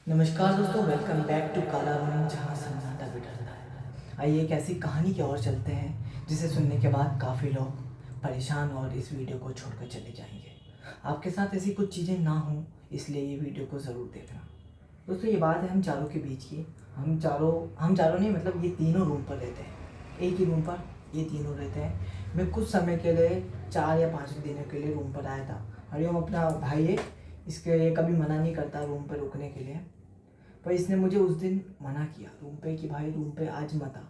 नमस्कार दोस्तों, welcome back to काला रूम जहाँ सन्नाटा भी डरता है। आइए एक ऐसी कहानी की ओर चलते हैं जिसे सुनने के बाद काफ़ी लोग परेशान और इस वीडियो को छोड़कर चले जाएंगे। आपके साथ ऐसी कुछ चीज़ें ना हों इसलिए ये वीडियो को ज़रूर देखना। दोस्तों ये बात है हम चारों के बीच की। हम चारों नहीं, मतलब ये तीनों रूम पर रहते हैं। एक ही रूम पर ये तीनों रहते हैं। मैं कुछ समय के लिए 4 या 5 दिनों के लिए रूम पर आया था। हरिओम अपना भाई है, इसके लिए कभी मना नहीं करता रूम पर रुकने के लिए। पर इसने मुझे उस दिन मना किया रूम पे कि भाई रूम पे आज मत आ।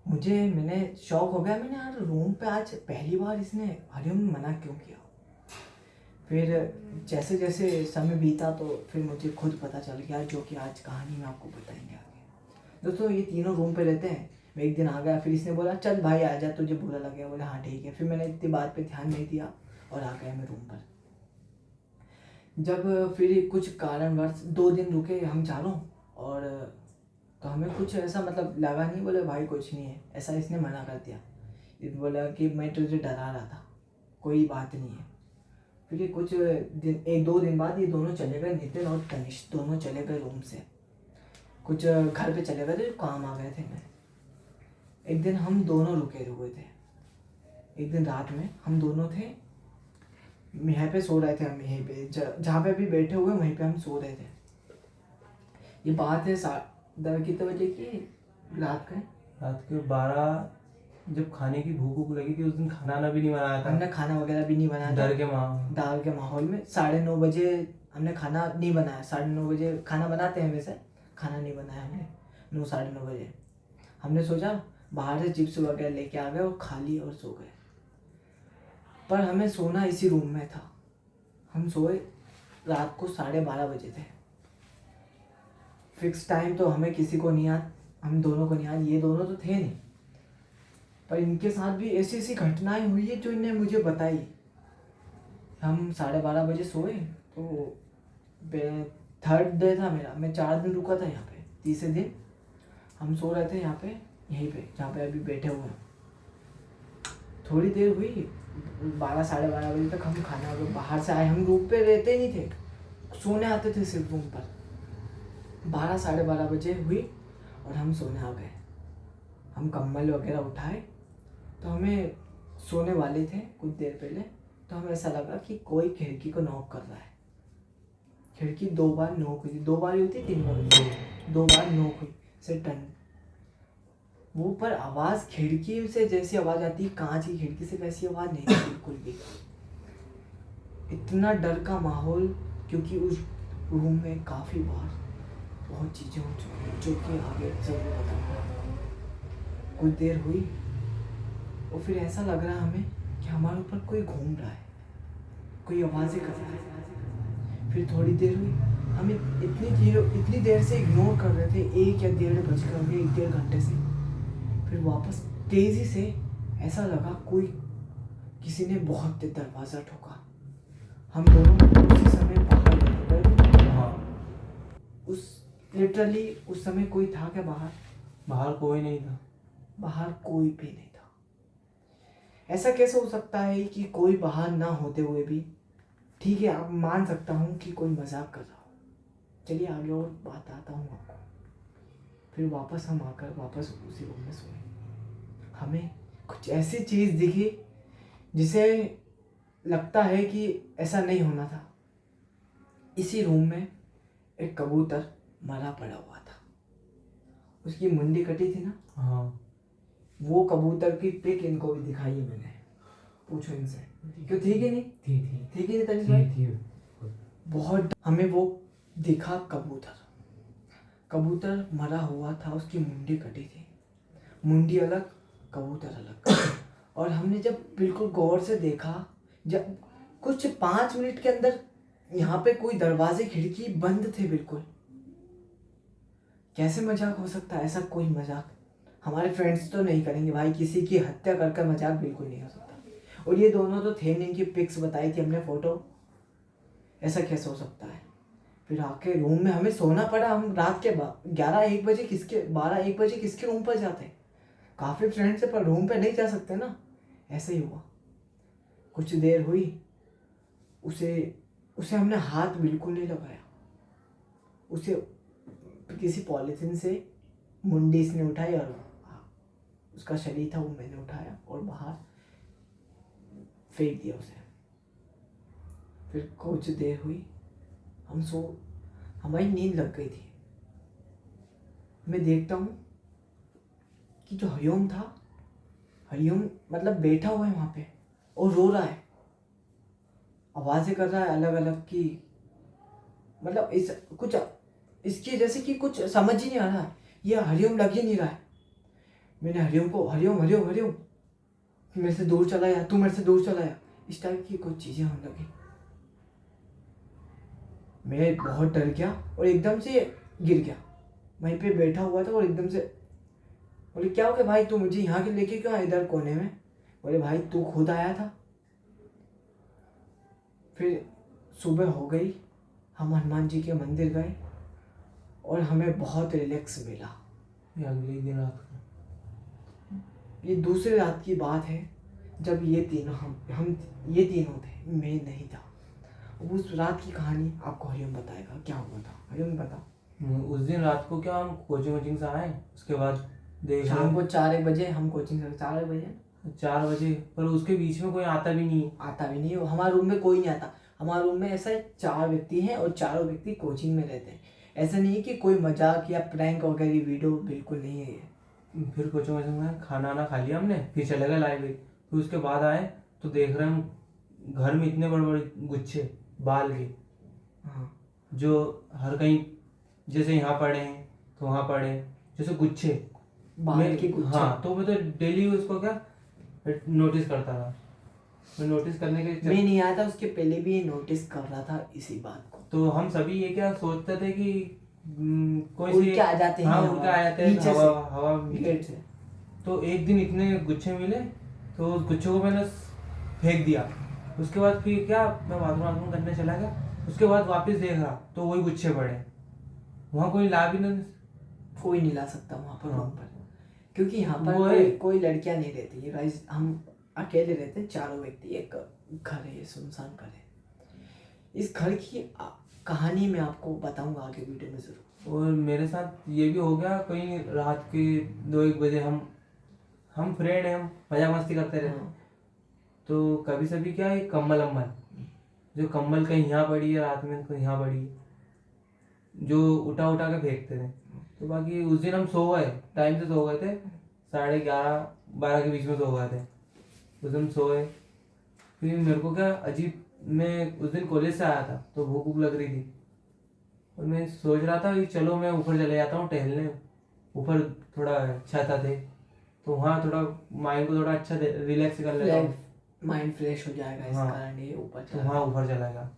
मैंने शौक हो गया, मैंने यार रूम पे आज पहली बार इसने हरिओम ने मना क्यों किया। फिर जैसे जैसे समय बीता तो फिर मुझे खुद पता चल गया, जो कि आज कहानी में आपको बताएंगे आगे। दोस्तों ये तीनों रूम पे रहते हैं। मैं एक दिन आ गया, फिर इसने बोला चल भाई आ जा, तुझे बुरा लगेगा। बोला हाँ ठीक है। फिर मैंने इतनी बात पे ध्यान नहीं दिया और आ गया मैं रूम पर। जब फिर कुछ कारणवश 2 दिन रुके हम चारों, और तो हमें कुछ ऐसा मतलब लगा नहीं। बोले भाई कुछ नहीं है, ऐसा इसने मना कर दिया। ये बोला कि मैं तुझे डरा रहा था, कोई बात नहीं है। फिर ये कुछ दिन, 1-2 दिन बाद ये दोनों चले गए, नितिन और तनिष दोनों चले गए रूम से। कुछ घर पे चले गए थे, काम आ गए थे। मैं एक दिन हम दोनों रुके हुए थे। एक दिन रात में हम दोनों थे, यहाँ पे सो रहे थे। हम यहीं पे जहाँ पे अभी बैठे हुए वहीं पे हम सो रहे थे। ये बात है कितने बजे की, रात का है? रात के 12। जब खाने की भूख भूख लगी थी उस दिन खाना ना भी नहीं बनाया था। हमने खाना वगैरह भी नहीं बनाया था। डर के माहौल में 9:30 बजे हमने खाना नहीं बनाया। 9:30 बजे खाना बनाते हैं वैसे, खाना नहीं बनाया हमने। 9-9:30 बजे हमने सोचा बाहर से चिप्स वगैरह लेके आ गए और खा लिए और सो गए। पर हमें सोना इसी रूम में था। हम सोए रात को 12:30 बजे थे। फिक्स टाइम तो हमें किसी को नहीं याद, हम दोनों को नहीं याद। ये दोनों तो थे नहीं, पर इनके साथ भी ऐसी ऐसी घटनाएं हुई है जो इन्हें मुझे बताई। हम 12:30 बजे सोए तो थर्ड डे था मेरा। मैं 4 दिन रुका था यहाँ पे। तीसरे दिन हम सो रहे थे यहाँ पे, यहीं पे जहाँ पे अभी बैठे हुए हैं। थोड़ी देर हुई, 12-12:30 बजे तक हम खाना बाहर से आए। हम रूम पे रहते नहीं थे, सोने आते थे सिर्फ रूम पर। 12-12:30 बजे हुई और हम सोने आ गए। हम कंबल वगैरह उठाए तो हमें सोने वाले थे कुछ देर पहले। तो हमें ऐसा लगा कि कोई खिड़की को नॉक कर रहा है। खिड़की 2 बार नॉक हुई। 2 बार ही होती, 3 बार होती? 2 बार नॉक हुई से टन। वो पर आवाज़ खिड़की से जैसी आवाज़ आती है कांच की खिड़की से, वैसी आवाज़ नहीं थी बिल्कुल भी। इतना डर का माहौल, क्योंकि उस रूम में काफ़ी बार बहुत चीज़ें हो चुकी हैं जो कि आगे ज़रूर बताऊंगा। कुछ देर हुई और फिर ऐसा लग रहा हमें कि हमारे ऊपर कोई घूम रहा है, कोई आवाज़ें कर रहा है। फिर थोड़ी देर हुई, हम इतनी देर से इग्नोर कर रहे थे। 1 या 1:30 बज कर गए, 1-1.5 घंटे से। फिर वापस तेज़ी से ऐसा लगा कोई किसी ने बहुत तेज दरवाज़ा ठोका। हम दोनों उसी समय बाहर गए। हाँ, लिटरली उस समय कोई था क्या बाहर? बाहर कोई नहीं था। बाहर कोई भी नहीं था। ऐसा कैसे हो सकता है कि कोई बाहर ना होते हुए भी, ठीक है आप मान सकता हूँ कि कोई मजाक कर रहा हो। चलिए आगे और बात आता हूँ आपको। फिर वापस हम आकर वापस उसी रूम में सोए। हमें कुछ ऐसी चीज़ दिखी जिसे लगता है कि ऐसा नहीं होना था। इसी रूम में एक कबूतर मरा पड़ा हुआ था। उसकी मुंडी कटी थी ना। हाँ, वो कबूतर की पिक इनको भी दिखाई है मैंने। पूछो इनसे, क्यों थी कि नहीं? थी कि नहीं तनिष भाई? बहुत हमें वो दिखा कबूतर। कबूतर मरा हुआ था, उसकी मुंडी कटी थी। मुंडी अलग, कबूतर अलग। और हमने जब बिल्कुल गौर से देखा, जब कुछ 5 मिनट के अंदर यहाँ पे कोई दरवाजे खिड़की बंद थे बिल्कुल। कैसे मजाक हो सकता है? ऐसा कोई मजाक हमारे फ्रेंड्स तो नहीं करेंगे भाई। किसी की हत्या कर मजाक बिल्कुल नहीं हो सकता। और ये दोनों तो थे नहीं, इनकी पिक्स बताई थी हमने, फोटो। ऐसा कैसे हो सकता है? फिर आके रूम में हमें सोना पड़ा। हम रात के 11-1 बजे किसके 12-1 बजे किसके रूम पर जाते? काफ़ी फ्रेंड्स है पर रूम पे नहीं जा सकते ना। ऐसे ही हुआ। कुछ देर हुई, उसे हमने हाथ बिल्कुल नहीं लगाया। उसे किसी पॉलीथीन से मुंडी इसने उठाई और उसका शरीर था वो मैंने उठाया और बाहर फेंक दिया उसे। फिर कुछ देर हुई, हमारी नींद लग गई थी। मैं देखता हूँ कि जो हरिओम था, हरिओम मतलब बैठा हुआ है वहाँ पे और रो रहा है, आवाज़ें कर रहा है अलग अलग की, मतलब इसकी जैसे कि कुछ समझ ही नहीं आ रहा, ये हरिओम लग ही नहीं रहा है। मैंने हरिओम को हरिओम हरिओम हरिओम मेरे से दूर चला या तू मेरे से दूर चला या, इस टाइप की कुछ चीज़ें होने लगी। मैं बहुत डर गया और एकदम से गिर गया। वहीं पे बैठा हुआ था और एकदम से बोले क्या हो गया भाई, तू मुझे यहाँ के लेके क्यों आया इधर कोने में? बोले भाई तू खुद आया था। फिर सुबह हो गई, हम हनुमान जी के मंदिर गए और हमें बहुत रिलैक्स मिला। ये अगले दिन रात को, ये दूसरी रात की बात है जब ये तीनों हम ये तीनों थे, मैं नहीं था। उस रात की कहानी आपको हरिओम बताएगा क्या हुआ था। हरिओम बता। उस दिन रात को क्या हम कोचिंग से आए, उसके बाद देख शाम को 4 बजे हम कोचिंग से 4 बजे 4 बजे, पर उसके बीच में कोई आता भी नहीं। हमारे रूम में कोई नहीं आता। हमारे रूम में ऐसा 4 व्यक्ति हैं और चारों व्यक्ति कोचिंग में रहते हैं। ऐसा नहीं है कि कोई मजाक या प्रैंक वगैरह वीडियो, बिल्कुल नहीं है ये। फिर कोचिंग में खाना खा लिया हमने, फिर चले गए लाइब्रेरी। फिर उसके बाद आए तो देख रहे हम घर में इतने बड़े बड़े गुच्छे बाल के, हाँ, जो हर कहीं जैसे यहाँ पड़े हैं तो वहाँ पड़े, जैसे गुच्छे बाल के गुच्छे। हाँ, तो मैं तो डेली उसको क्या नोटिस करता था। मैं नोटिस करने के मैं नहीं आया था, उसके पहले भी ये नोटिस कर रहा था इसी बात को। तो हम सभी ये क्या सोचते थे कि कोई उड़ के आ जाते हैं। हाँ, उड़ के आ जाते हैं नीचे हवा गेट से। तो एक दिन इतने गुच्छे मिले तो उस गुच्छे को मैंने फेंक दिया। उसके बाद फिर क्या, मैं बाथरूम करने चला गया। उसके बाद वापस देख रहा तो वही गुच्छे पड़े, वहाँ कोई ला भी नहीं, कोई नहीं ला सकता वहाँ पर रूम पर, क्योंकि यहाँ वो पर कोई लड़कियाँ नहीं रहती है गाइस। हम अकेले रहते हैं, चारों व्यक्ति। एक घर है, ये सुनसान घर है। इस घर की कहानी मैं आपको बताऊंगा आगे वीडियो में जरूर। और मेरे साथ ये भी हो गया, कहीं रात के 2-1 बजे हम फ्रेंड हैं, हम मजाक मस्ती करते रहते हैं। तो कभी सभी क्या है, कम्बल जो कम्बल कहीं यहाँ पड़ी है रात में, कहीं यहाँ पड़ी है, जो उठा के फेंकते थे। तो बाकी उस दिन हम सो गए, टाइम से सो गए थे, 11:30-12 के बीच में सो गए थे। उस दिन सोए, फिर मेरे को क्या अजीब, मैं उस दिन कॉलेज से आया था तो भूख लग रही थी और मैं सोच रहा था कि चलो मैं ऊपर चले जाता हूँ टहलने। ऊपर थोड़ा छत थे तो वहाँ थोड़ा माइंड को थोड़ा अच्छा रिलैक्स कर लेता हूँ, माइंड फ्रेश हो जाएगा इस कारण ये ऊपर तो वहाँ ऊपर चला गया।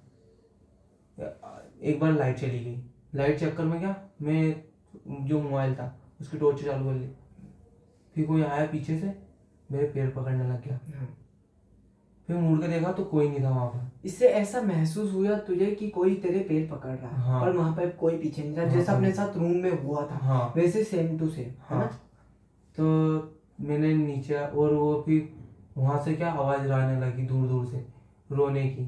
एक बार लाइट चली गई, लाइट चक्कर में क्या, मैं जो मोबाइल था उसकी टॉर्च चालू कर ली, फिर कोई आया पीछे से मेरे पैर पकड़ने लग गया। फिर मुड़ के देखा तो कोई नहीं था वहाँ पर। इससे ऐसा महसूस हुआ तुझे कि कोई तेरे पैर पकड़ रहा है। हाँ। पर वहाँ पर कोई पीछे नहीं था, जैसा अपने साथ रूम में हुआ था। हाँ। वैसे सेम टू सेम, है ना? तो मैंने नीचे, और वो फिर वहाँ से क्या आवाज़ आने लगी दूर दूर से रोने की,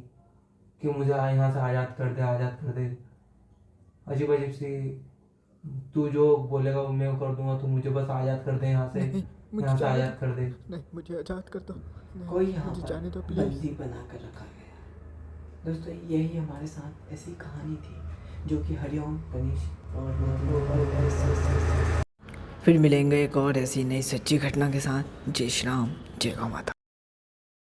कि मुझे यहाँ से आज़ाद कर दे। अजीब सी, तू जो बोलेगा वो मैं कर दूंगा, तू मुझे बस आज़ाद कर दे यहाँ से आज़ाद कर दे। नहीं, मुझे आज़ाद कर दो। कोई यहाँ मुझे जाने दो पर प्लीज। बंदी बना कर रखा गया। दोस्तों यही हमारे साथ ऐसी कहानी थी जो कि हरिओम, तनीश और फिर मिलेंगे एक और ऐसी नई सच्ची घटना के साथ। जय श्री राम, जय गौ माता।